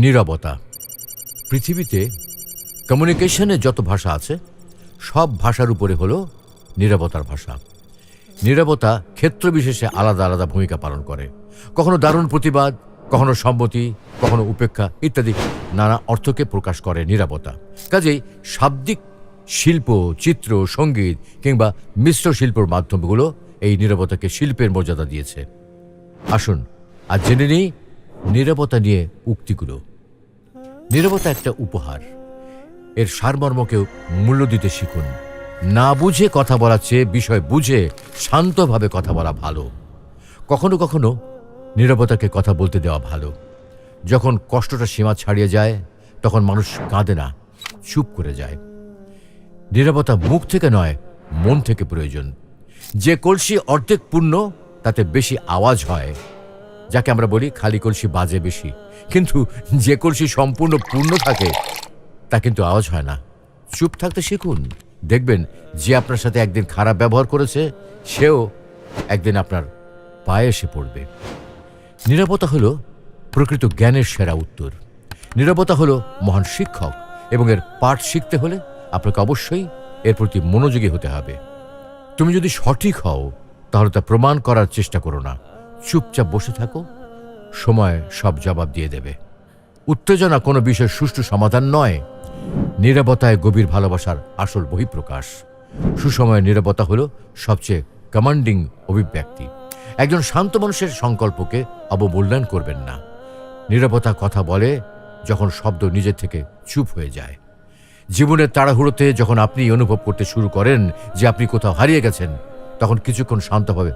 নীরবতা। পৃথিবীতে কমিউনিকেশনের যত ভাষা আছে সব ভাষার উপরে হলো নীরবতার ভাষা। নীরবতা ক্ষেত্র বিশেষে আলাদা আলাদা ভূমিকা পালন করে। কখনো দারুণ প্রতিবাদ, কখনো সম্মতি, কখনো উপেক্ষা ইত্যাদি নানা অর্থকে প্রকাশ করে নীরবতা। কাজেই শাব্দিক শিল্প, চিত্র, সঙ্গীত কিংবা মিশ্র শিল্পর মাধ্যমগুলো এই নীরবতাকে শিল্পের মর্যাদা দিয়েছে। আসুন আজ জেনে নিই নীরবতা নিয়ে উক্তিগুলো। নীরবতা একটা উপহার, এর সারমর্মকেও মূল্য দিতে শিখুন। না বুঝে কথা বলার চেয়ে বিষয় বুঝে শান্তভাবে কথা বলা ভালো। কখনো কখনো নীরবতাকে কথা বলতে দেওয়া ভালো। যখন কষ্টটা সীমা ছাড়িয়ে যায় তখন মানুষ কাঁদে না, চুপ করে যায়। নীরবতা মুখ থেকে নয়, মন থেকে প্রয়োজন। যে কলসি অর্ধেক পূর্ণ তাতে বেশি আওয়াজ হয়, যাকে আমরা বলি খালি কলসি বাজে বেশি। কিন্তু যে কলসি সম্পূর্ণ পূর্ণ থাকে তা কিন্তু আওয়াজ হয় না। চুপ থাকতে শিখুন, দেখবেন যে আপনার সাথে একদিন খারাপ ব্যবহার করেছে সেও একদিন আপনার পায়ে এসে পড়বে। নীরবতা হলো প্রকৃত জ্ঞানের সেরা উত্তর। নীরবতা হলো মহান শিক্ষক এবং এর পাঠ শিখতে হলে আপনাকে অবশ্যই এর প্রতি মনোযোগী হতে হবে। তুমি যদি সঠিক হও তাহলে তা প্রমাণ করার চেষ্টা করো না, চুপচাপ বসে থাকো, সময় সব জবাব দিয়ে দেবে। উত্তেজনা কোনো বিষয়ের সুষ্ঠু সমাধান নয়, নীরবতায় গভীর ভালোবাসার আসল বহিঃপ্রকাশ। সুসময়ের নীরবতা হলো সবচেয়ে কমান্ডিং অভিব্যক্তি। একজন শান্ত মানুষের সংকল্পকে অবমূল্যায়ন করবেন না। নীরবতা কথা বলে যখন শব্দ নিজে থেকে চুপ হয়ে যায়। জীবনের তাড়াহুড়োতে যখন আপনি অনুভব করতে শুরু করেন যে আপনি কোথাও হারিয়ে গেছেন, তখন কিছুক্ষণ শান্তভাবে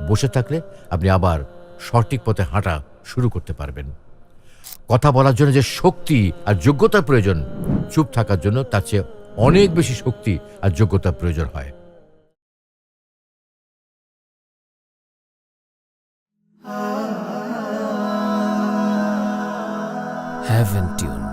বসে থাকলে আপনি আবার সঠিক পথে হাঁটা শুরু করতে পারবেন। কথা বলার জন্য যে শক্তি আর যোগ্যতার প্রয়োজন, চুপ থাকার জন্য তার চেয়ে অনেক বেশি শক্তি আর যোগ্যতার প্রয়োজন হয়। Heaven Tune.